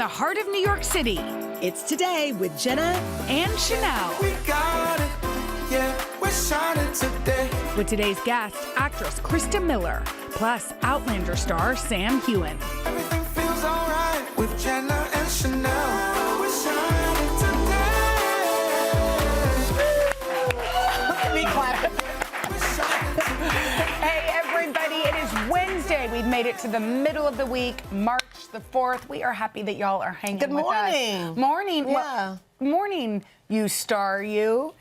the heart of New York City. It's Today with Jenna and Sheinelle. We got it, yeah, we're shining today. With today's guest, actress Christa Miller, plus Outlander star Sam Heughan. Everything feels alright with Jenna and Sheinelle. We're shining today. Be quiet. Hey everybody, it is Wednesday. We've made it to the middle of the week, March the 4th. We are happy that y'all are hanging Good with morning. us. Morning. Yeah. Morning, you star, you.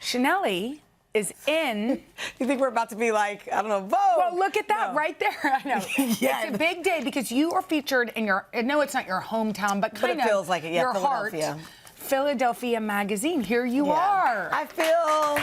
Sheinelle is in. You think we're about to be like, I don't know, Vogue? Well, look at that right there. I know. Yeah. It's a big day because you are featured in your, no, it's not your hometown, but kind it of feels like it, yeah, your heart. Philadelphia Magazine. Here you are. I feel.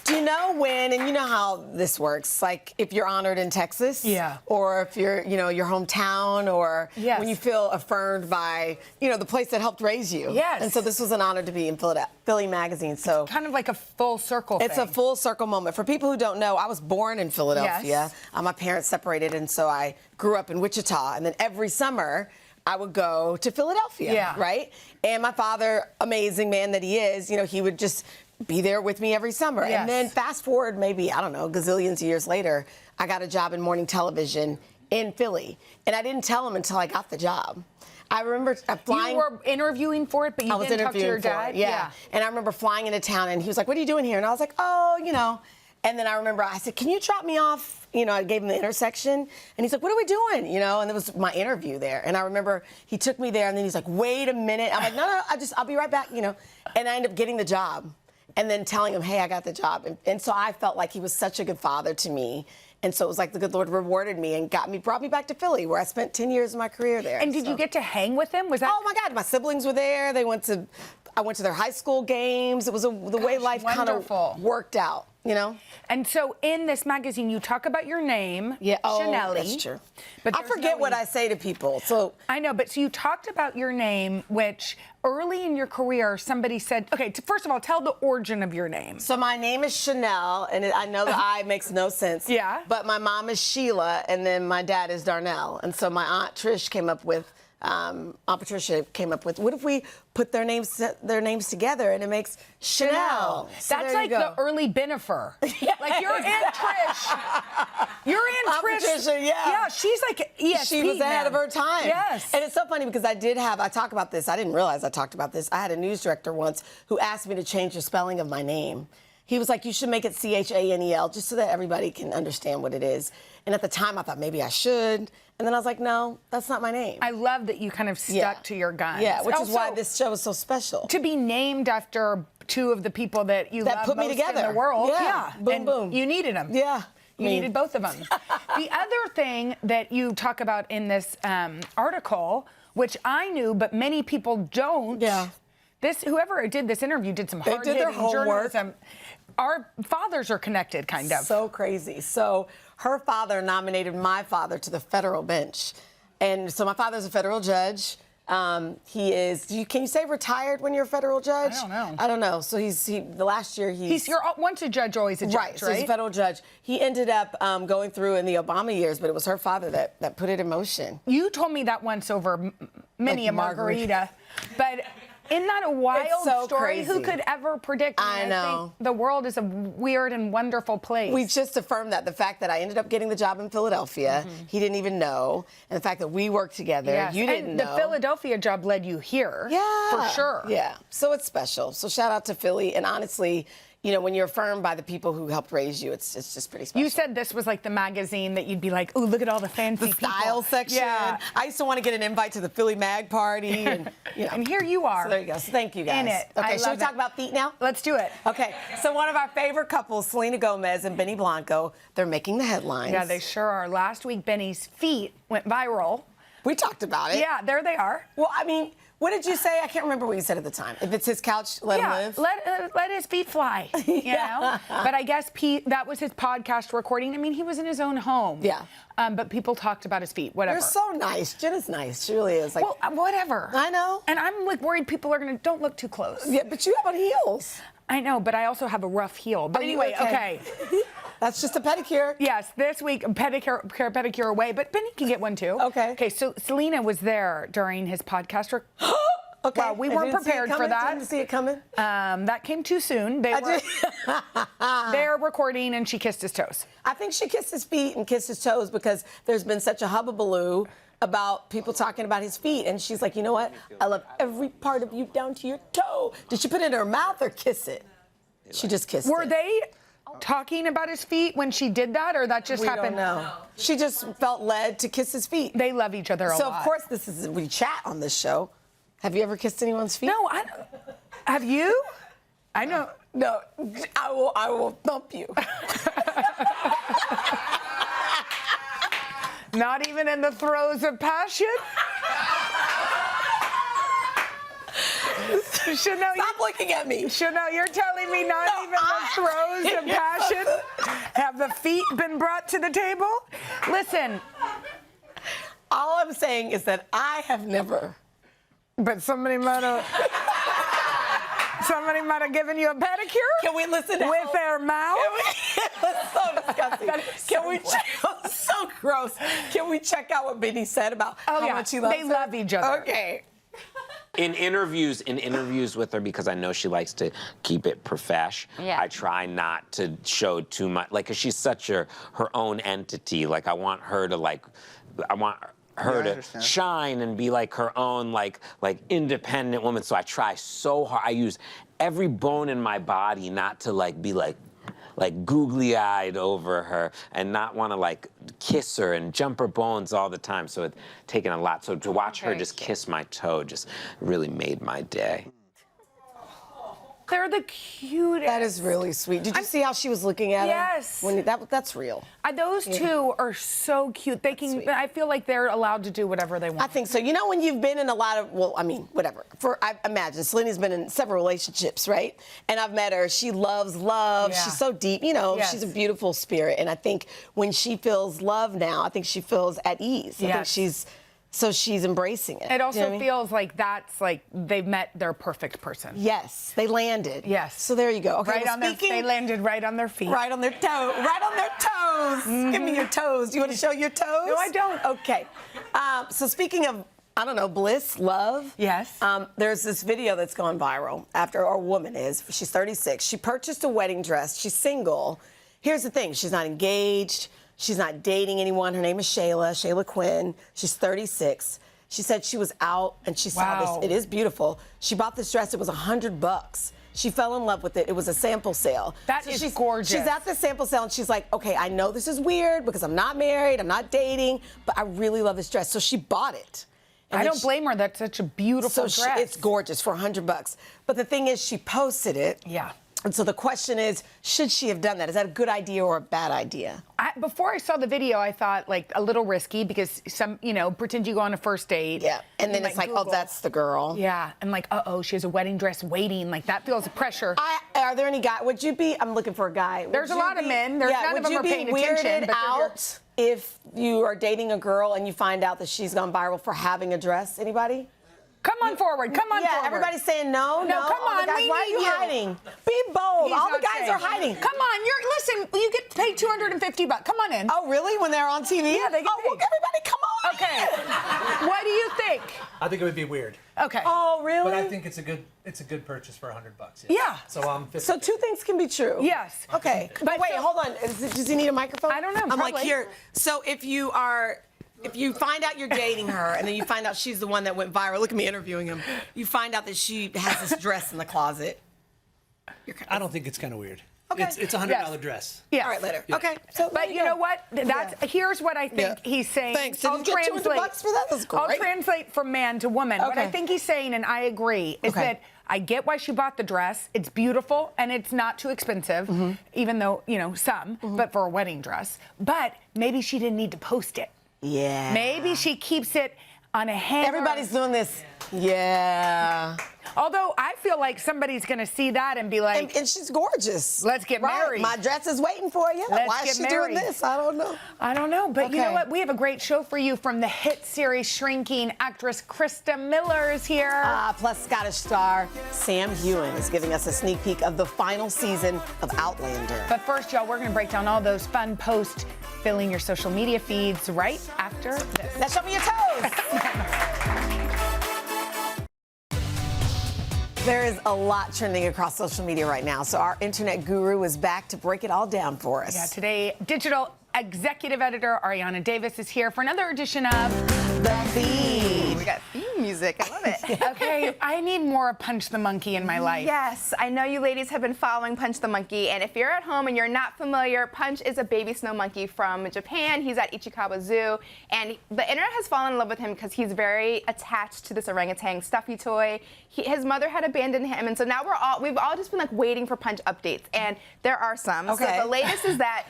Do you know when, and you know how this works, like if you're honored in Texas, Yeah. or if you're, your hometown, or Yes. when you feel affirmed by, the place that helped raise you. Yes. And so this was an honor to be in Philly Magazine. So Kind of like a full circle it's thing. a full circle moment. For people who don't know, I was born in Philadelphia. Yes. My parents separated, and so I grew up in Wichita. And then every summer, I would go to Philadelphia, Yeah. right? And my father, amazing man that he is, he would just be there with me every summer. Yes. And then fast forward maybe, I don't know, gazillions of years later, I got a job in morning television in Philly. And I didn't tell him until I got the job. I remember flying. You were interviewing for it, but you didn't talk to your dad? Yeah. And I remember flying into town, and he was like, "What are you doing here?" And I was like, "Oh, And then I remember I said, "Can you drop me off?" I gave him the intersection, and he's like, "What are we doing?" And it was my interview there. And I remember he took me there, and then he's like, "Wait a minute." I'm like, "No, I'll be right back." And I ended up getting the job, and then telling him, "Hey, I got the job." And so I felt like he was such a good father to me. And so it was like the good Lord rewarded me and brought me back to Philly, where I spent 10 years of my career there. And did you get to hang with him? Was that? Oh my God, my siblings were there. I went to their high school games. It was the way life kind of worked out, And so in this magazine, you talk about your name, Sheinelle. That's true. But I forget what I say to people. So I know, but so you talked about your name, which early in your career, somebody said, okay, first of all, tell the origin of your name. So my name is Sheinelle, and I know the I makes no sense. Yeah. But my mom is Sheila, and then my dad is Darnell. And so my Aunt Trish came up with, Aunt Patricia came up with, what if we put their names together and it makes Sheinelle? So That's like the early Benifer. Like your Aunt Trish. Your Aunt Aunt Trish. Patricia, yeah. Yeah, she's like ESP She was ahead of her time. Yes. And it's so funny because I talk about this. I didn't realize I talked about this. I had a news director once who asked me to change the spelling of my name. He was like, "You should make it Chanel, just so that everybody can understand what it is." And at the time, I thought maybe I should. And then I was like, no, that's not my name. I love that you kind of stuck to your guns. Yeah, which is Also, why this show is so special. to be named after two of the people that you love put me most together in the world. Yeah. Boom, and boom. You needed them. Yeah. You needed both of them. The other thing that you talk about in this article, which I knew, but many people don't. Yeah. Whoever did this interview did some hard-hitting journalism. Our fathers are connected, kind of. So crazy. So her father nominated my father to the federal bench. And so my father's a federal judge. He is, can you say retired when you're a federal judge? I don't know. So the last year you're once a judge, always a judge, right? So he's a federal judge. He ended up going through in the Obama years, but it was her father that put it in motion. You told me that once over many a margarita. But isn't that a wild story? Crazy. Who could ever predict? I know. I think the world is a weird and wonderful place. We've just affirmed that. The fact that I ended up getting the job in Philadelphia, he didn't even know. And the fact that we worked together, yes. you didn't know. The Philadelphia job led you here. Yeah. For sure. Yeah. So it's special. So shout out to Philly. And honestly, when you're affirmed by the people who helped raise you, it's just pretty special. You said this was like the magazine that you'd be like, ooh, look at all the fancy the style section. Yeah. I used to want to get an invite to the Philly Mag party. And, and here you are. So there you go. So thank you, guys. In it. Okay, should we talk about feet now? Let's do it. Okay. So one of our favorite couples, Selena Gomez and Benny Blanco, they're making the headlines. Yeah, they sure are. Last week, Benny's feet went viral. We talked about it. Yeah, there they are. Well, I mean, what did you say? I can't remember what you said at the time. If it's his couch, let him live. Let his feet fly, you know? But I guess that was his podcast recording. I mean, he was in his own home. Yeah. But people talked about his feet, whatever. You're so nice. Jenna's nice. She really is. Like, well, whatever. I know. And I'm like worried people are don't look too close. Yeah, but you have on heels. I know, but I also have a rough heel. But anyway, okay. That's just a pedicure. Yes, this week, pedicure away, but Benny can get one too. Okay. Okay, so Selena was there during his podcast. Okay. Well, we I weren't didn't see it prepared for coming. that. Didn't see it coming. That came too soon. They're recording, and she kissed his toes. I think she kissed his feet and kissed his toes because there's been such a hubbubaloo about people talking about his feet. And she's like, you know what? I love every part of you down to your toe. Did she put it in her mouth or kiss it? She just kissed it. Were they talking about his feet when she did that, or that just happened? We don't know. She just felt led to kiss his feet. They love each other a lot. So, of course, we chat on this show. Have you ever kissed anyone's feet? No, I don't. Have you? I know. No, I will thump you. Not even in the throes of passion? Chanel, Stop looking at me. Chanel, you're telling me not even the throes of passion have the feet been brought to the table? Listen. All I'm saying is that I have never. But somebody might have given you a pedicure. Can we listen to with their mouth? That's so disgusting. Can we check? So gross. Can we check out what Benny said about how much he loves her? They love each other. Okay. In interviews with her, because I know she likes to keep it profesh, I try not to show too much, like, 'cause she's such her own entity. Like, I want her to shine and be like her own like independent woman. So I try so hard. I use every bone in my body not to be like googly-eyed over her and not want to like kiss her and jump her bones all the time. So it's taken a lot. So to watch her just kiss my toe just really made my day. They're the cutest. That is really sweet. Did you see how she was looking at him? Yes. That's real. Those two are so cute. They can. I feel like they're allowed to do whatever they want. I think so. You know, when you've been in a lot of, whatever. I imagine Selena's been in several relationships, right? And I've met her. She loves love. Yeah. She's so deep. You know, she's a beautiful spirit. And I think when she feels love now, I think she feels at ease. I think she's embracing it. It also You know what I mean? feels like that's like they've met their perfect person. Yes, they landed. Yes. So there you go. Okay, They landed right on their feet. Right on their toe. Right on their toes. Give me your toes. Do you want to show your toes? No, I don't. Okay. So speaking of, I don't know, bliss, love. Yes. There's this video that's gone viral after our woman is. She's 36. She purchased a wedding dress. She's single. Here's the thing. She's not engaged. She's not dating anyone. Her name is Shayla Quinn. She's 36. She said she was out and she saw this. It is beautiful. She bought this dress. It was $100. She fell in love with it. It was a sample sale. That is gorgeous. She's at the sample sale and she's like, okay, I know this is weird because I'm not married, I'm not dating, but I really love this dress. So she bought it. And I don't blame her. That's such a beautiful dress. It's gorgeous for $100. But the thing is, she posted it. Yeah. And so the question is, should she have done that? Is that a good idea or a bad idea? Before I saw the video, I thought like a little risky because pretend you go on a first date. Yeah, and then it's like, Google. oh, that's the girl. Yeah, and like, she has a wedding dress waiting. Like that feels pressure. Are there any guys? Would you be? I'm looking for a guy. There's a lot of men. None of them are paying attention. Would you be weirded but out if you are dating a girl and you find out that she's gone viral for having a dress? Anybody? Come on forward. Come on forward. Yeah, everybody's saying no. No, come on. Guys, why are you hiding? Be bold. All the guys are hiding. Come on. Listen, you get paid $250. Come on in. Oh, really? When they're on TV? Yeah, they get paid. Well, everybody come on. Okay. What do you think? I think it would be weird. Okay. Oh, really? But I think it's a good purchase for $100. Yeah. So I'm 50. So two things can be true. Yes. Okay. But wait, hold on. Does he need a microphone? I don't know. I'm like, probably. here. So if you find out you're dating her and then you find out she's the one that went viral, look at me interviewing him. You find out that she has this dress in the closet. I don't think it's kind of weird. Okay. It's a $100 dress. Yeah. All right, later. Yeah. Okay. So But you know what? Here's what I think he's saying. Thanks. Did you get $200 for that? That's great. I'll translate from man to woman. What I think he's saying, and I agree, is that I get why she bought the dress. It's beautiful and it's not too expensive, even though, some, but for a wedding dress. But maybe she didn't need to post it. Yeah. Maybe she keeps it on a hanger. Everybody's doing this. Yeah. Although I feel like somebody's going to see that and be like, And she's gorgeous. Let's get married. My dress is waiting for you. Let's Why get is she married. doing this? I don't know. I don't know, but you know Okay. what? We have a great show for you from the hit series Shrinking. Actress Christa Miller is here. Plus, Scottish star Sam Heughan is giving us a sneak peek of the final season of Outlander. But first, y'all, we're going to break down all those fun posts filling your social media feeds right after this. Now show me your toes. There is a lot trending across social media right now, so our internet guru is back to break it all down for us. Yeah, today, digital executive editor Ariana Davis is here for another edition of The Feed. We got theme music. I love it. Okay, I need more Punch the Monkey in my life. Yes, I know you ladies have been following Punch the Monkey, and if you're at home and you're not familiar, Punch is a baby snow monkey from Japan. He's at Ichikawa Zoo, and the internet has fallen in love with him because he's very attached to this orangutan stuffy toy. His mother had abandoned him, and so now we've all just been like waiting for Punch updates, and there are some. Okay. So the latest is that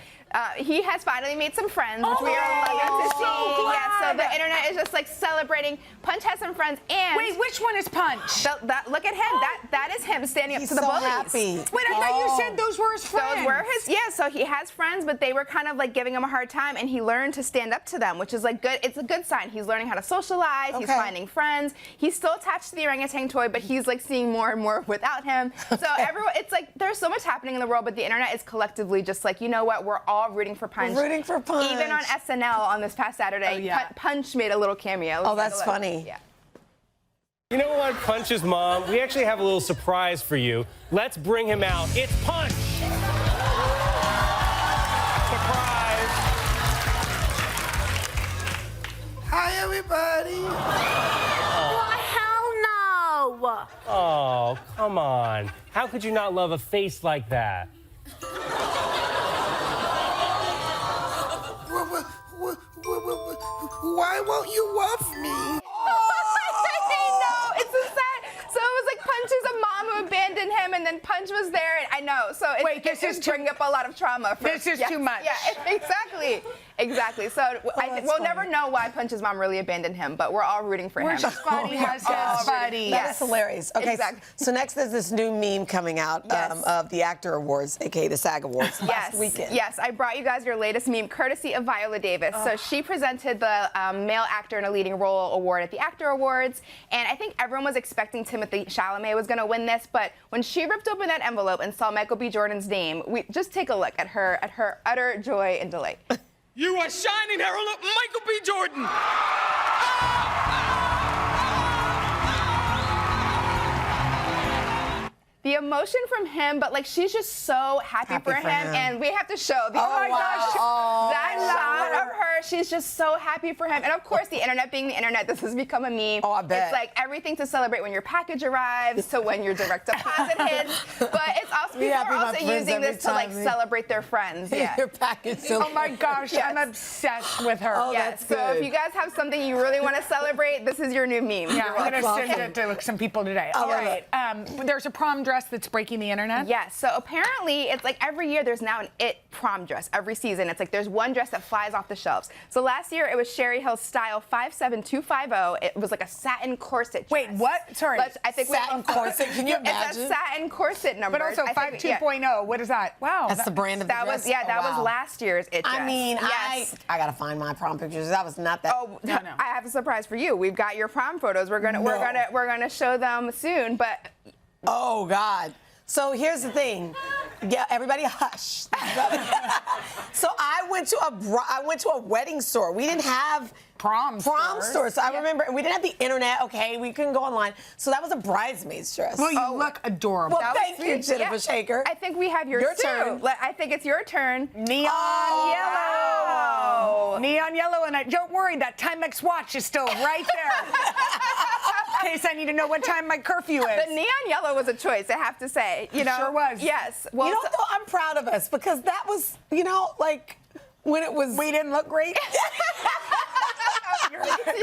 he has finally made some friends, which we are loving to see. so glad. Yeah, so the internet is just like celebrating. Punch has some friends, and Wait, which one is Punch? look at him. That is him standing up He's to the so bullies. happy. Wait, I thought you said those were his friends. Those were his, yeah. So he has friends, but they were kind of like giving him a hard time, and he learned to stand up to them, which is like good. It's a good sign. He's learning how to socialize. He's Okay. finding friends. He's still attached to the orangutan toy, but he's like seeing more and more without him. So everyone, it's like there's so much happening in the world, but the internet is collectively just like, you know what? We're all rooting for Punch. We're rooting for Punch. Even on SNL on this past Saturday, Oh, yeah. Punch made a little cameo. Oh, that's funny. Yeah. You know what, Punch's mom? We actually have a little surprise for you. Let's bring him out. It's Punch! Surprise! Hi, everybody. Hell no! Oh, come on. How could you not love a face like that? Why won't you love me? I know, it's so sad. So it was like Punch's a mom who abandoned him, and then Punch was there, and I know. So Wait, this is bringing up a lot of trauma. This is too much. Yeah, exactly. So we'll never know why Punch's mom really abandoned him, but we're all rooting for him. Where's Spotty has his buddy. That is hilarious. Okay, Exactly. so next there's this new meme coming out Yes. of the Actor Awards, aka the SAG Awards, last weekend. Yes, I brought you guys your latest meme, courtesy of Viola Davis. So she presented the Male Actor in a Leading Role Award at the Actor Awards, and I think everyone was expecting Timothée Chalamet was going to win this, but when she ripped open that envelope and saw Michael B. Jordan's name, we just take a look at her utter joy and delight. You are shining herald of Michael B. Jordan. The emotion from him, but like she's just so happy for him, and we have to show the that shot of her. She's just so happy for him, and of course, the internet being the internet, this has become a meme. Oh, I bet. It's like everything to celebrate when your package arrives, to when your direct deposit hits. But it's also people happy are my also friends using every this to like time they- celebrate their friends. Yeah. Your package. Oh my gosh, Yes. I'm obsessed with her. Oh, Yes. that's So if good. you guys have something you really want to celebrate, this is your new meme. Yeah, You're I'm gonna welcome. send it to some people today. All love right. There's a prom dress that's breaking the internet. Yes, so apparently it's like every year there's now an it prom dress every season. It's like there's one dress that flies off the shelves. So last year it was Sherry Hill's style 57250. It was like a satin corset dress. Wait, what? Sorry. I think Satin corset, can you It's imagine? a satin corset number. But also I think- 52.0. What is that? Wow. That's the brand of the That dress? was Oh, that wow. was last year's it dress. I mean, yes. I gotta find my prom pictures. That was not that. Oh, I have a surprise for you. We've got your prom photos. We're gonna show them soon, but Oh God. So here's the thing. Yeah, everybody hush. So I went to a wedding store. We didn't have Prom stores. stores. So I remember we didn't have the internet. Okay, we couldn't go online. So that was a bridesmaid's dress. Well, you look adorable. Well, thank you, Jennifer Shaker. I think we have yours Your too. turn. I think it's your turn. Neon yellow. Wow. Neon yellow, and don't worry, that Timex watch is still right there. In case I need to know what time my curfew is. The neon yellow was a choice, I have to say. You know, sure was. Yes. Well, You know, though, I'm proud of us because that was, like when it was. We didn't look great.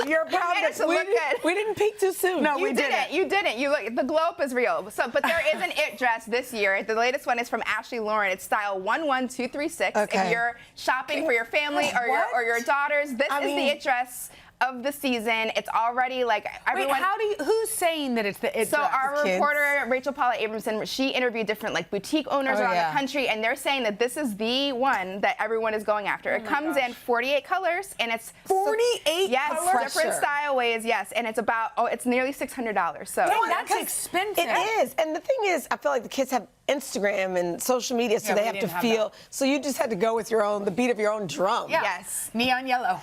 You're proud made that us to look good. We didn't peak too soon. No, You we didn't. You didn't. You look. The glow up is real. So, but there is an it dress this year. The latest one is from Ashley Lauren. It's style 11236. Okay. If you're shopping for your family or your daughters, this is the it dress. of the season. It's already like everyone. Wait, who's saying that it's the it So dress? our reporter Rachel Paula Abramson, she interviewed different like boutique owners around the country, and they're saying that this is the one that everyone is going after. It comes in 48 colors, and it's 48 yes, colors? different style ways, yes, and it's about it's nearly $600. So that's expensive. It is, and the thing is, I feel like the kids have Instagram and social media, so they have to feel. So you just had to go with the beat of your own drum. Yeah. Yes, neon yellow,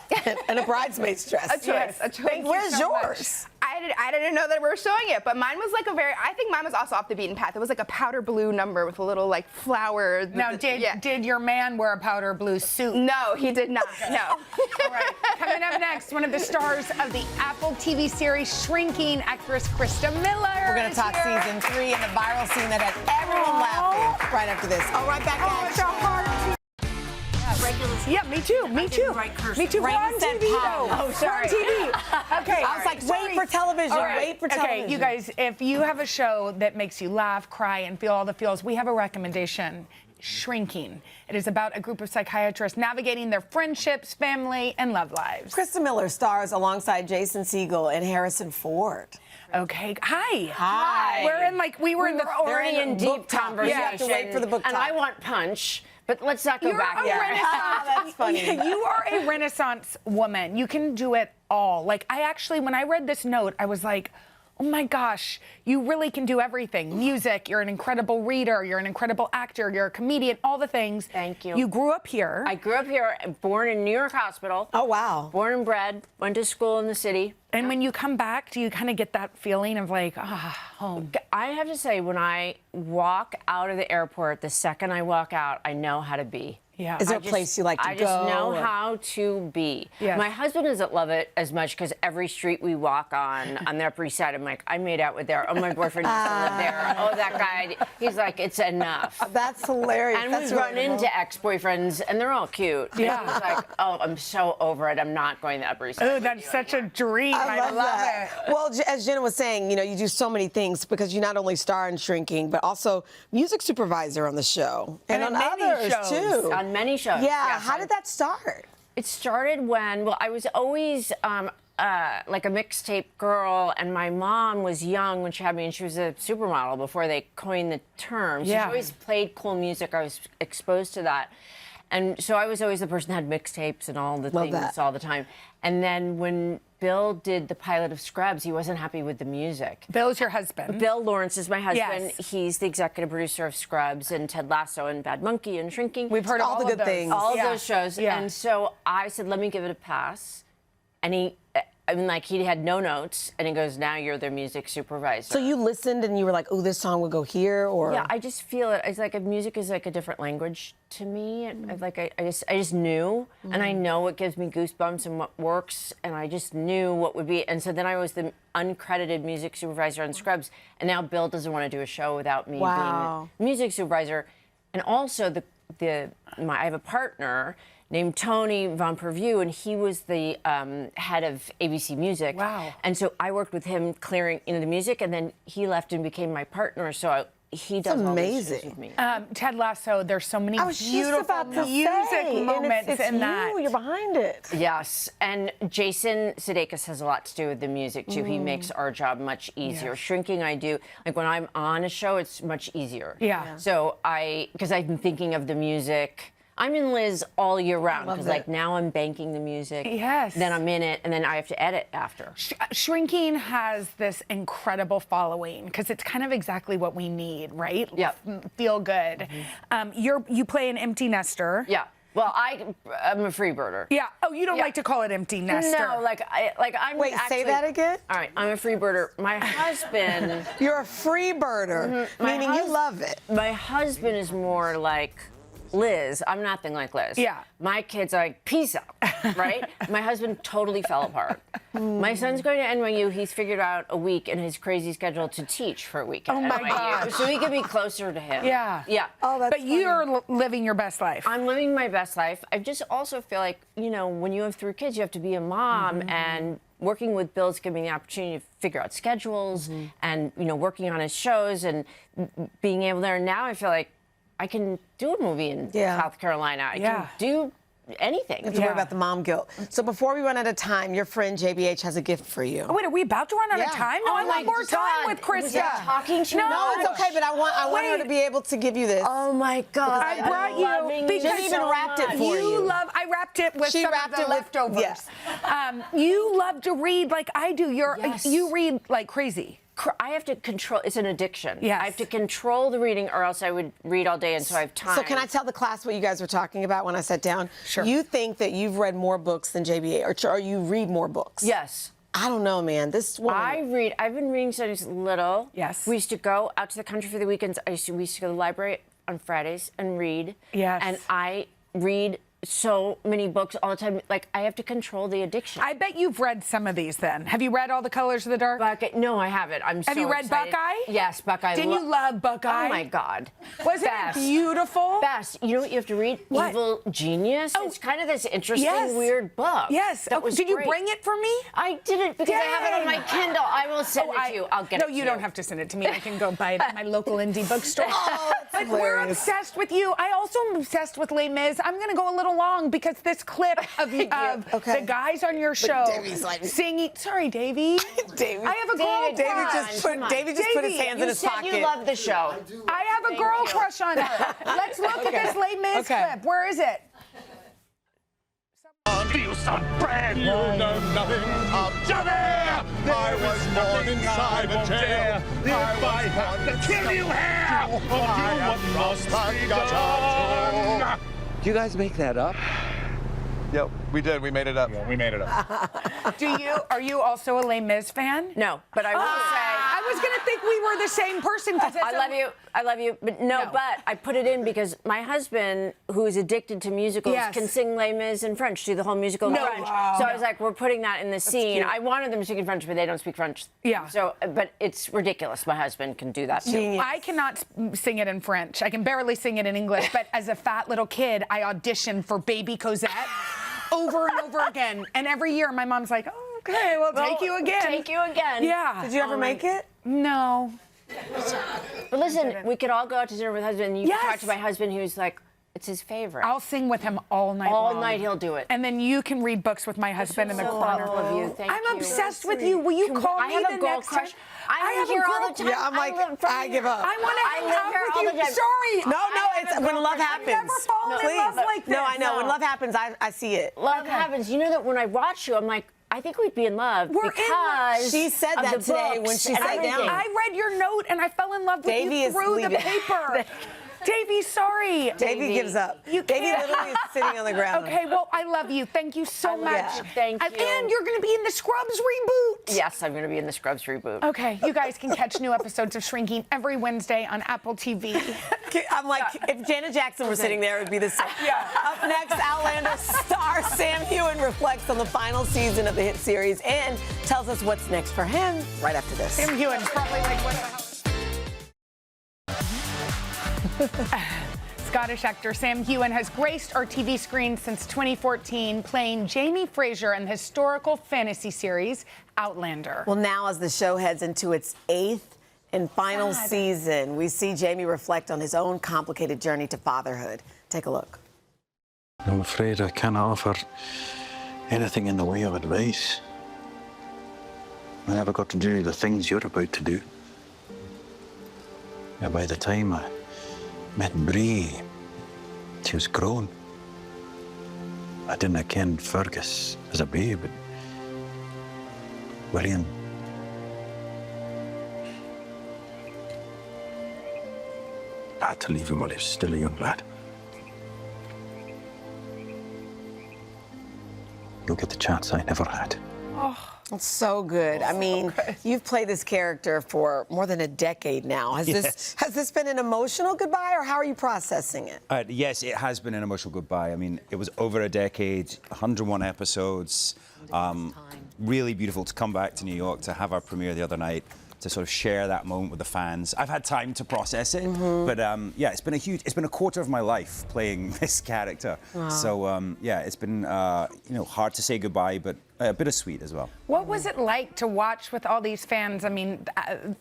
and a bridesmaid's dress. a choice. A choice. Where's yours? I didn't know that we were showing it, but mine was like I think mine was also off the beaten path. It was like a powder blue number with a little like flower. Now, did your man wear a powder blue suit? No, he did not. No. All right. Coming up next, one of the stars of the Apple TV series Shrinking, actress Christa Miller. We're going to talk season 3 and the viral scene that had everyone laughing right after this. All right, back at It's a hard Yeah, me too. Me too. Me too. We're on TV though. Oh, sorry. We're on TV. Okay. I was like, wait for television. All right. Wait for television. Okay, you guys, if you have a show that makes you laugh, cry, and feel all the feels, we have a recommendation. Shrinking. It is about a group of psychiatrists navigating their friendships, family, and love lives. Christa Miller stars alongside Jason Segel and Harrison Ford. Okay. Hi. Hi. We were in the already in deep conversation. You have to wait for the book and talk. I want punch, but let's not go back there. That's funny. You are a Renaissance woman. You can do it all. Like, when I read this note, I was like, oh my gosh, you really can do everything. Music, you're an incredible reader, you're an incredible actor, you're a comedian, all the things. Thank you. You grew up here. I grew up here, born in New York Hospital. Oh, wow. Born and bred, went to school in the city. And when you come back, do you kind of get that feeling of like, home? I have to say, when I walk out of the airport, the second I walk out, I know how to be. Yeah. Is there a place you like to go? I just know how to be. Yes. My husband doesn't love it as much because every street we walk on the Upper East Side, I'm like, I made out with there. Oh, my boyfriend used to live there. Oh, that guy. He's like, it's enough. That's hilarious. And That's we've run into ex-boyfriends, and they're all cute. Yeah. It's like, oh, I'm so over it. I'm not going to the Upper East Side. Oh, that's such a dream. I love that. it. Well, as Jenna was saying, you do so many things because you not only star in Shrinking, but also music supervisor on the show. And on many others, shows. too. On many shows. Yeah. Yes, How did that start? It started when, I was always like a mixtape girl, and my mom was young when she had me, and she was a supermodel before they coined the term. She's always played cool music. I was exposed to that. And so I was always the person that had mixtapes and all the things all the time. And then when Bill did the pilot of Scrubs, he wasn't happy with the music. Bill's your husband. Bill Lawrence is my husband. Yes. He's the executive producer of Scrubs and Ted Lasso and Bad Monkey and Shrinking. We've heard all the good things. All of those shows. Yeah. And so I said, let me give it a pass. And he had no notes, and he goes, now you're their music supervisor. So you listened and you were like, oh, this song would go here, or? Yeah, I just feel it. It's like music is like a different language to me. I just knew, and I know what gives me goosebumps and what works, and I just knew what would be. And so then I was the uncredited music supervisor on Scrubs, and now Bill doesn't want to do a show without me being the music supervisor. And also I have a partner named Tony Von Perview, and he was the head of ABC Music. Wow. And so I worked with him clearing the music, and then he left and became my partner. So he does all these shows with me. Ted Lasso, there's so many I was just beautiful about to music say, moments and it's in that. you're behind it. Yes, and Jason Sudeikis has a lot to do with the music, too. He makes our job much easier. Yes. Shrinking, I do. Like, when I'm on a show, it's much easier. Yeah. So because I've been thinking of the music. I'm in Liz all year round because, like, now I'm banking the music. Yes. Then I'm in it, and then I have to edit after. Shrinking has this incredible following because it's kind of exactly what we need, right? Yep. Feel good. You play an empty nester. Yeah. Well, I'm a freebirder. Yeah. Oh, you don't like to call it empty nester. No, I'm Wait, actually, say that again? All right, I'm a freebirder. My husband. You're a free birder, meaning you love it. My husband is more like Liz. I'm nothing like Liz. Yeah. My kids are like, peace out, right? My husband totally fell apart. My son's going to NYU. He's figured out a week in his crazy schedule to teach for a week at Oh, my NYU. gosh. So we could be closer to him. Yeah. Yeah. Oh, that's But you're living your best life. I'm living my best life. I just also feel like, when you have 3 kids, you have to be a mom, and working with Bill's given me the opportunity to figure out schedules and, working on his shows and being able there. Now I feel like I can do a movie in South Carolina. I can do anything. You have to worry about the mom guilt. So before we run out of time, your friend JBH has a gift for you. Oh, wait, are we about to run out of time? No, I want more time with Christa. Talking to No, it's okay, but I want her to be able to give you this. Oh my God! I brought you because She even wrapped it for you. I wrapped it with some of the leftovers. Yes. You love to read like I do. You read like crazy. I have to control. It's an addiction. Yes. I have to control the reading, or else I would read all day, and so I have time. So can I tell the class what you guys were talking about when I sat down? Sure. You think that you've read more books than JBA, or you read more books? Yes. I don't know, man. This woman. I've been reading since I was little. Yes. We used to go out to the country for the weekends. We used to go to the library on Fridays and read. Yes. And I read so many books all the time. Like, I have to control the addiction. I bet you've read some of these then. Have you read All the Colors of the Dark? Buckeye? No, I haven't. Have you read excited. Buckeye? Yes, Buckeye. Didn't you love Buckeye? Oh my God. Wasn't Best. it beautiful? Best. You know what you have to read? What? Evil Genius. Oh. It's kind of this interesting, Yes. weird book. Yes. That was Did you great. bring it for me? I didn't because I have it on my Dang. Kindle. I will send it to you. I'll get it No, to you don't have to send it to me. I can go buy it at my local indie bookstore. But we're hilarious. obsessed with you. I also am obsessed with Les Mis. I'm going to go a little long because this clip of Okay. the guys on your show Davey's like- singing. Sorry, Davey. Davey. I have a girl Davey, crush. David just put his hands in his said pocket. you love the show. I have a girl crush on her. Let's look at this Les Mis clip. Where is it? Feel some brand new, know nothing of Johnny. I was born inside a jail. If I had to kill you here, what must be done? Do you guys make that up? Yep, we did. We made it up. We made it up. Are you also a Les Mis fan? No, but I will I was going to think we were the same person. say I love you, but no, but I put it in because my husband, who is addicted to musicals, Yes. can sing Les Mis in French, do the whole musical in French. So I was like, we're putting that in the scene. cute. I wanted them to speak in French, but they don't speak French. Yeah. So, but it's ridiculous. My husband can do that too. I cannot sing it in French. I can barely sing it in English. But as a fat little kid, I auditioned for Baby Cosette over and over again. And every year, my mom's like, "Oh, okay, well, take you again." Take you again. Yeah. Did you ever make it? No. But listen, we could all go out to dinner with husband, and you Yes. can talk to my husband, who's like, it's his favorite. I'll sing with him all night All long. night he'll do it. And then you can read books with my husband in the So corner. thoughtful of you. Thank you. I'm obsessed with you. Will you call I me have the a girl next crush. time? I'm have a here all girl- the time. Yeah, I'm like, I give up. I want to hang live out here with all you. the time. Sorry. No, it's when love happens. I've never fallen in love like this. No, I know. When love happens, I see it. Love happens. You know that when I watch you, I'm like, I think we'd be in love We're in love. because She said of that the today when books she and sat down. everything. I read your note and I fell in love with Davey you is through the leaving. paper. Davey, sorry. Davey gives up. You Davey can't. literally is sitting on the ground. Okay, well, I love you. Thank you so much. you. Thank you. And you're going to be in the Scrubs reboot. Yes, I'm going to be in the Scrubs reboot. Okay, you guys can catch new episodes of Shrinking every Wednesday on Apple TV. I'm like, if Janet Jackson were sitting there, it would be the same. Yeah. Up next, Outlander star Sam Heughan reflects on the final season of the hit series and tells us what's next for him right after this. Sam Heughan's probably like, what the hell? Scottish actor Sam Heughan has graced our TV screens since 2014, playing Jamie Fraser in the historical fantasy series Outlander. Well, now as the show heads into its 8th and final season, we see Jamie reflect on his own complicated journey to fatherhood. Take a look. I'm afraid I cannot offer anything in the way of advice. I never got to do the things you're about to do. Yeah, by the time I met Bree, she was grown. I didn't ken Fergus as a babe, but William. I had to leave him while he was still a young lad. You'll get the chance I never had. It's so good. I mean, you've played this character for more than a decade now. Has this been an emotional goodbye, or how are you processing it? Yes, it has been an emotional goodbye. I mean, it was over a decade, 101 episodes. Really beautiful to come back to New York to have our premiere the other night, to sort of share that moment with the fans. I've had time to process it, but yeah, it's been a quarter of my life playing this character. Wow. So yeah, it's been hard to say goodbye, but bittersweet as well. What was it like to watch with all these fans? I mean,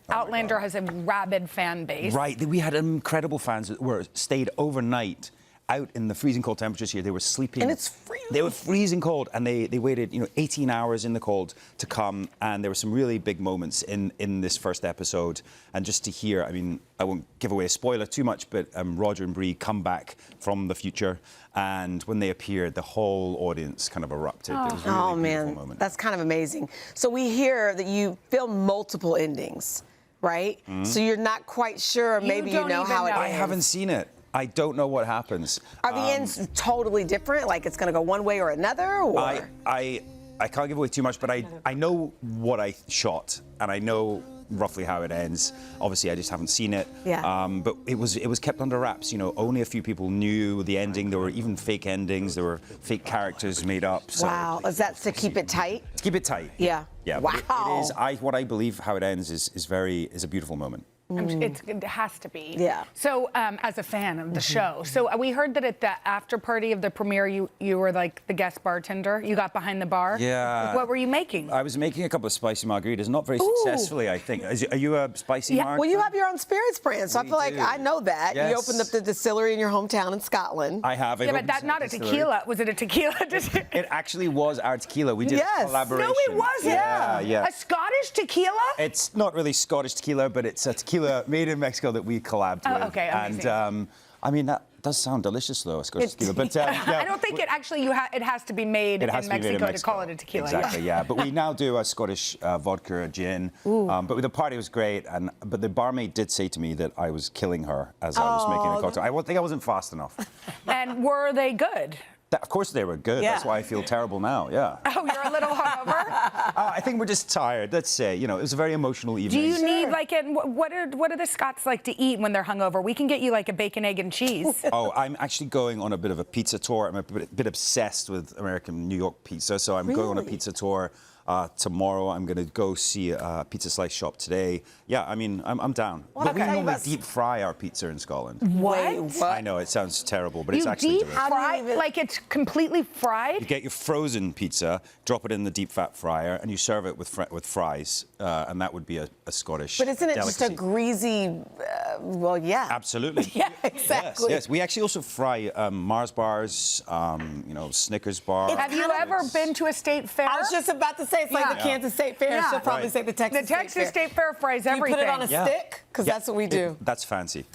Outlander has a rabid fan base. Right, we had incredible fans that stayed overnight out in the freezing cold temperatures here. They were sleeping. And it's freezing. They were freezing cold, and they waited, 18 hours in the cold to come. And there were some really big moments in this first episode. And just to hear, I mean, I won't give away a spoiler too much, but Roger and Bree come back from the future, and when they appeared, the whole audience kind of erupted. It was really a beautiful moment. That's kind of amazing. So we hear that you film multiple endings, right? So you're not quite sure, maybe you know how it ends. I haven't seen it. I don't know what happens. Are the ends totally different? Like it's going to go one way or another? Or? I can't give away too much, but I know what I shot, and I know roughly how it ends. Obviously, I just haven't seen it. Yeah. But it was kept under wraps. Only a few people knew the ending. There were even fake endings. There were fake characters made up. So wow. Is that to keep it tight? Keep it tight. Yeah. Yeah. Wow. It is. What I believe how it ends is a beautiful moment. It has to be. Yeah. So, as a fan of the show, so we heard that at the after party of the premiere, you were like the guest bartender. You got behind the bar. Yeah. What were you making? I was making a couple of spicy margaritas, not very successfully, I think. Are you a spicy marg? Well, you have your own spirits brand, so I feel like I know that. Yes. You opened up the distillery in your hometown in Scotland. I have. Yeah, but that's not a tequila. Was it a tequila? It actually was our tequila. We did a collaboration. No, it wasn't. Yeah. A Scottish tequila? It's not really Scottish tequila, but it's a tequila made in Mexico that we collabed with. Okay, amazing. And I mean, that does sound delicious, though, a Scottish tequila. But I don't think it actually. It has to be made in Mexico to call it a tequila. Exactly. Yeah. But we now do a Scottish vodka, a gin. But the party was great, but the barmaid did say to me that I was killing her as I was making the cocktail. I think I wasn't fast enough. And were they good? Of course they were good. Yeah. That's why I feel terrible now. Yeah. Oh, you're a little hungover? I think we're just tired. Let's say, it was a very emotional evening. Do you need what are the Scots like to eat when they're hungover? We can get you like a bacon, egg, and cheese. Oh, I'm actually going on a bit of a pizza tour. I'm a bit obsessed with American New York pizza, so I'm going on a pizza tour. Tomorrow I'm going to go see a pizza slice shop today. Yeah, I mean, I'm down. But we normally deep fry our pizza in Scotland. What? I know, it sounds terrible, but it's actually deep delicious. fry? Like it's completely fried? You get your frozen pizza, drop it in the deep fat fryer, and you serve it with fries, and that would be a Scottish But isn't it delicacy. just a greasy, well, yeah. Absolutely. Yeah, exactly. Yes. We actually also fry Mars bars, Snickers bars. Have you ever been to a state fair? I was just about to say, it's like the Kansas State Fair. She'll probably say the Texas State Fair fries everything. You put it on a stick? Because that's what we do. That's fancy.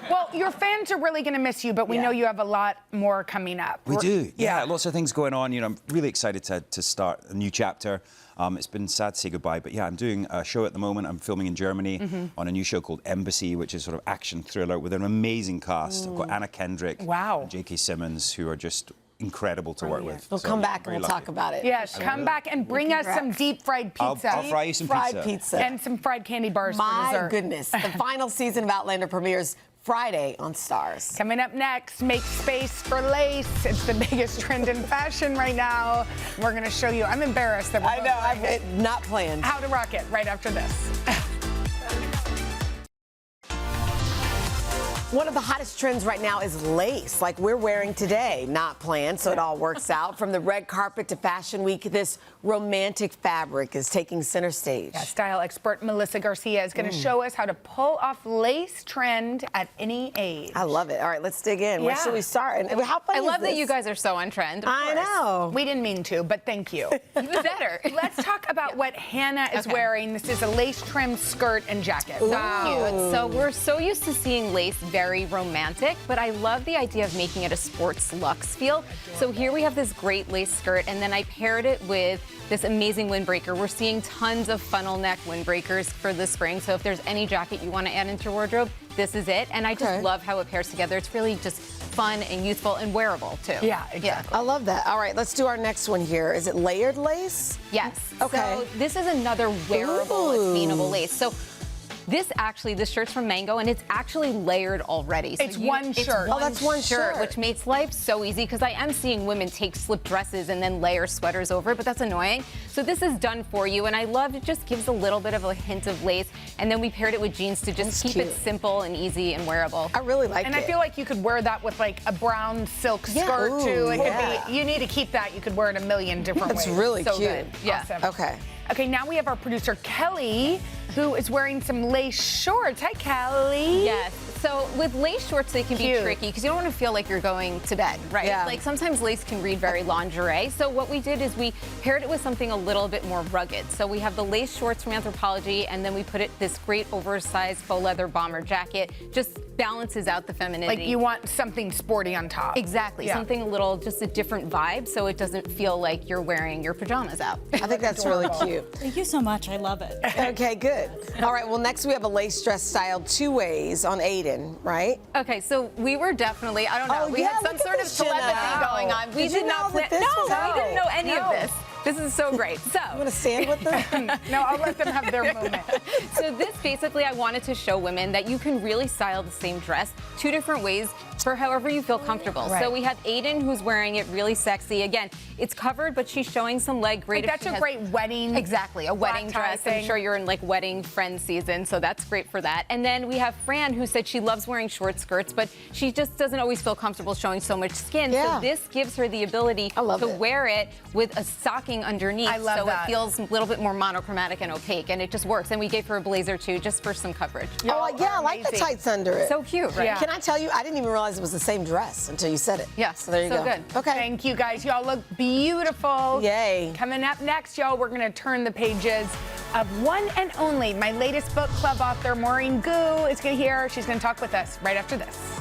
Well, your fans are really going to miss you, but we know you have a lot more coming up. We do. Yeah, lots of things going on. I'm really excited to start a new chapter. It's been sad to say goodbye, but yeah, I'm doing a show at the moment. I'm filming in Germany on a new show called Embassy, which is sort of action thriller with an amazing cast. I've got Anna Kendrick and J.K. Simmons, who are just incredible to work with. We'll come back and we'll talk about it. Yes, come back and bring us some deep fried pizza. I'll fry you some pizza. And some fried candy bars for dessert. My goodness. The final season of Outlander premieres Friday on Stars. Coming up next, make space for lace. It's the biggest trend in fashion right now. We're going to show you. I'm embarrassed that I know. I'm not planned. How to rock it right after this. One of the hottest trends right now is lace, like we're wearing today. Not planned, so it all works out. From the red carpet to Fashion Week, this romantic fabric is taking center stage. Yeah, style expert Melissa Garcia is going to show us how to pull off lace trend at any age. I love it. All right, let's dig in. Where should we start? And how funny I love is this? that you guys are so on trend. I know. We didn't mean to, but thank you. Better. Let's talk about what Hannah is wearing. This is a lace trimmed skirt and jacket. Wow. Cute. So we're so used to seeing lace very romantic, but I love the idea of making it a sports luxe feel. So here we have this great lace skirt, and then I paired it with this amazing windbreaker. We're seeing tons of funnel neck windbreakers for the spring, so if there's any jacket you want to add into your wardrobe, this is it. And I just love how it pairs together. It's really just fun and youthful and wearable, too. Yeah, exactly. I love that. All right, let's do our next one here. Is it layered lace? Yes. Okay. So this is another wearable, attainable lace. So this shirt's from Mango, and it's actually layered already. So it's one shirt. Oh, that's one shirt. Which makes life so easy, because I am seeing women take slip dresses and then layer sweaters over it, but that's annoying. So this is done for you, and I love it. Just gives a little bit of a hint of lace, and then we paired it with jeans to just keep it simple and easy and wearable. I really like it. And I feel like you could wear that with like a brown silk skirt too. It could be. You need to keep that. You could wear it a million different ways. That's really so cute. Good. Yeah. Awesome. Okay. Okay, now we have our producer Kelly, who is wearing some lace shorts. Hi, Kelly. Yes. So with lace shorts, they can be tricky because you don't want to feel like you're going to bed, right? Yeah. Like sometimes lace can read very lingerie. So what we did is we paired it with something a little bit more rugged. So we have the lace shorts from Anthropologie, and then we put it this great oversized faux leather bomber jacket. Just balances out the femininity. Like you want something sporty on top. Exactly. Yeah. Something a little, just a different vibe, so it doesn't feel like you're wearing your pajamas out. I think that's really cute. Thank you so much. I love it. Okay, good. All right, well, next we have a lace dress styled 2 ways on Aiden, right? Okay, so we we were definitely, I don't know, we had some sort of telepathy going on. We did not plan. No, we didn't know any of this. This is so great. So I'm gonna stand with them. No, I'll let them have their moment. So this basically, I wanted to show women that you can really style the same dress 2 different ways for however you feel comfortable. Right. So we have Aiden, who's wearing it really sexy. Again, it's covered, but she's showing some leg. Great. Like that's a great wedding. Exactly, a wedding dress. Thing. I'm sure you're in like wedding friend season, so that's great for that. And then we have Fran, who said she loves wearing short skirts, but she just doesn't always feel comfortable showing so much skin. Yeah. So this gives her the ability to wear it with a stocking underneath. I love so that. it feels a little bit more monochromatic and opaque, and it just works. And we gave her a blazer too, just for some coverage. Oh, yeah, I like the tights under it. So cute, right? Yeah. Can I tell you, I didn't even realize it was the same dress until you said it. Yes. So there you go. Good. Okay. Thank you, guys. Y'all look beautiful. Yay. Coming up next, y'all, we're going to turn the pages of one and only my latest book club author, Maureen Gu, is going to hear. She's going to talk with us right after this.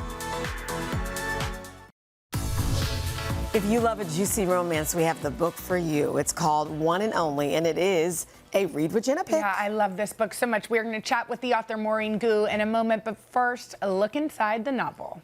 If you love a juicy romance, we have the book for you. It's called One and Only, and it is a Read with Jenna pick. Yeah, I love this book so much. We're going to chat with the author, Maureen Gu, in a moment. But first, a look inside the novel.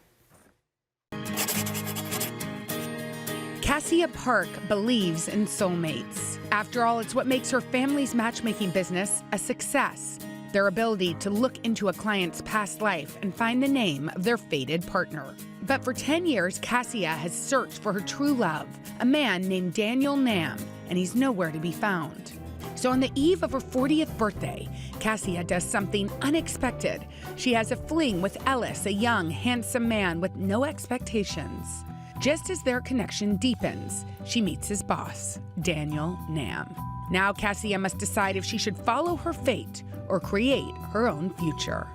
Cassia Park believes in soulmates. After all, it's what makes her family's matchmaking business a success. Their ability to look into a client's past life and find the name of their fated partner. But for 10 years, Cassia has searched for her true love, a man named Daniel Nam, and he's nowhere to be found. So on the eve of her 40th birthday, Cassia does something unexpected. She has a fling with Ellis, a young, handsome man with no expectations. Just as their connection deepens, she meets his boss, Daniel Nam. Now Cassia must decide if she should follow her fate or create her own future.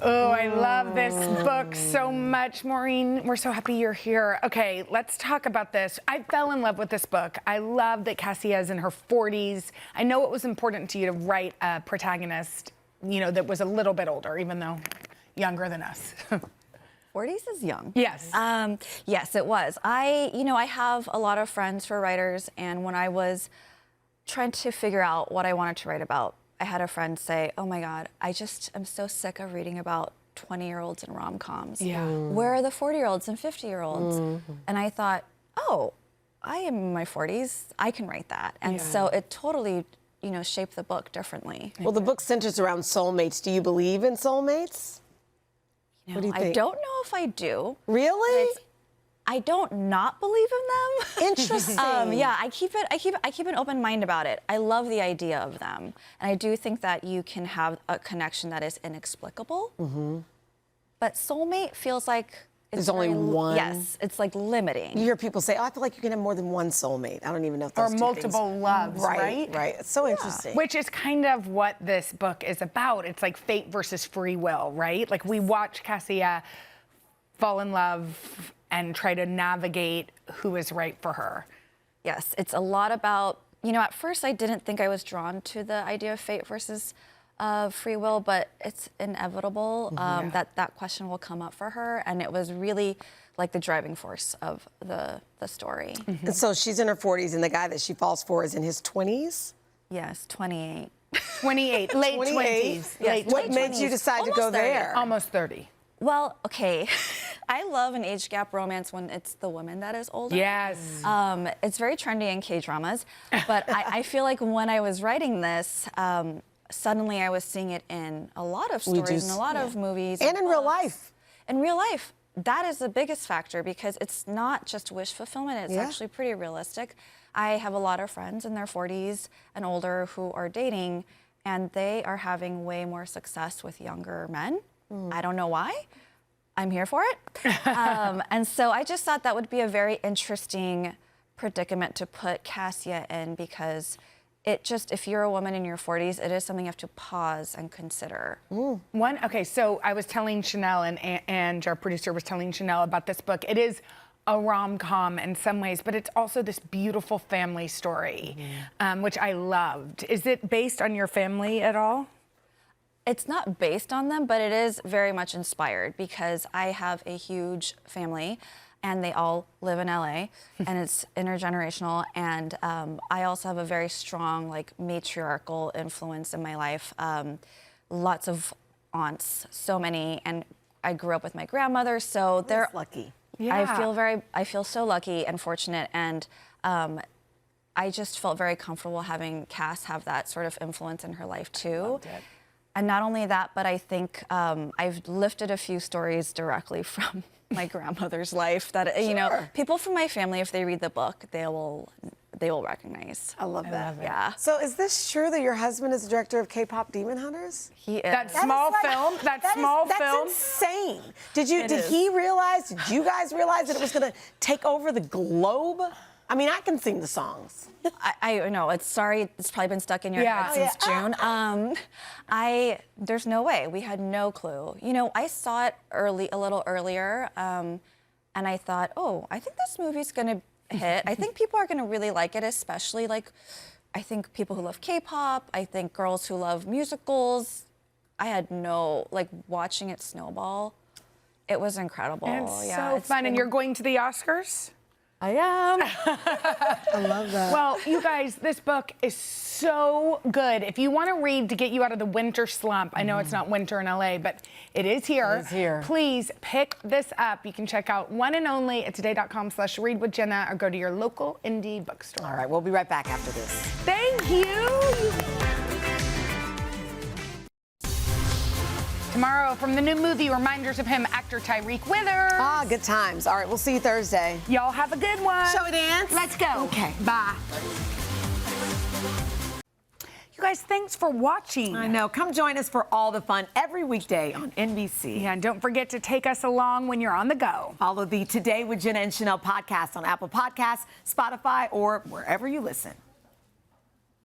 Oh, I love this book so much, Maureen. We're so happy you're here. Okay, let's talk about this. I fell in love with this book. I love that Cassia is in her 40s. I know it was important to you to write a protagonist, you know, that was a little bit older, even though younger than us. 40s is young. Yes. Yes, it was. I have a lot of friends who are writers, and when I was trying to figure out what I wanted to write about, I had a friend say, oh my God, I'm so sick of reading about 20-year-olds in rom-coms. Yeah. Where are the 40-year-olds and 50-year-olds? And I thought, oh, I am in my 40s, I can write that. And so it totally, shaped the book differently. Well, the book centers around soulmates. Do you believe in soulmates? What do you think? I don't know if I do. Really? I don't not believe in them. Interesting. Yeah, I keep an open mind about it. I love the idea of them, and I do think that you can have a connection that is inexplicable. But soulmate feels like there's only one. Yes, it's like limiting. You hear people say, "Oh, I feel like you can have more than one soulmate." I don't even know if those or two multiple things. loves, right? Right. It's so interesting. Which is kind of what this book is about. It's like fate versus free will, right? Like we watch Cassia fall in love and try to navigate who is right for her. Yes, it's a lot about, at first I didn't think I was drawn to the idea of fate versus free will, but it's inevitable that question will come up for her, and it was really like the driving force of the story. And so she's in her 40s, and the guy that she falls for is in his 20s? Yes, 28. 28, late 20s. Yes, what made you decide to go there? Almost 30. Well, okay. I love an age gap romance when it's the woman that is older. Yes. It's very trendy in K-dramas, but I feel like when I was writing this, suddenly I was seeing it in a lot of stories and a lot of movies. And in real life. In real life, that is the biggest factor because it's not just wish fulfillment, it's actually pretty realistic. I have a lot of friends in their 40s and older who are dating, and they are having way more success with younger men. I don't know why. I'm here for it. And so I just thought that would be a very interesting predicament to put Cassia in because if you're a woman in your 40s, it is something you have to pause and consider. Okay, so I was telling Sheinelle and our producer was telling Sheinelle about this book. It is a rom-com in some ways, but it's also this beautiful family story, which I loved. Is it based on your family at all? It's not based on them, but it is very much inspired because I have a huge family and they all live in LA and it's intergenerational. And I also have a very strong, like, matriarchal influence in my life. Lots of aunts, so many, and I grew up with my grandmother, so they're lucky. Yeah. I feel so lucky and fortunate, and I just felt very comfortable having Cass have that sort of influence in her life too. Loved it. And not only that, but I think I've lifted a few stories directly from my grandmother's life that, you know, people from my family, if they read the book, they will recognize. I love that. Yeah. So is this true that your husband is the director of K-pop Demon Hunters? He is. That small film. That's insane. Did you guys realize that it was going to take over the globe? I mean, I can sing the songs. I know. It's probably been stuck in your head since June. There's no way. We had no clue. You know, I saw it a little earlier, and I thought, oh, I think this movie's gonna hit. I think people are gonna really like it, especially I think people who love K-pop. I think girls who love musicals. I had watching it snowball. It was incredible. It's so fun. And you're going to the Oscars? I am. I love that. Well, you guys, this book is so good. If you want to read to get you out of the winter slump, I know it's not winter in LA, but it is here. It is here. Please pick this up. You can check out One and Only at today.com/readwithjenna or go to your local indie bookstore. All right, we'll be right back after this. Thank you. Tomorrow, from the new movie Reminders of Him, actor Tyreek Withers. Ah, good times. All right, we'll see you Thursday. Y'all have a good one. Shall we dance? Let's go. Okay. Bye. You guys, thanks for watching. I know. Come join us for all the fun every weekday on NBC. Yeah, and don't forget to take us along when you're on the go. Follow the Today with Jenna and Sheinelle podcast on Apple Podcasts, Spotify, or wherever you listen.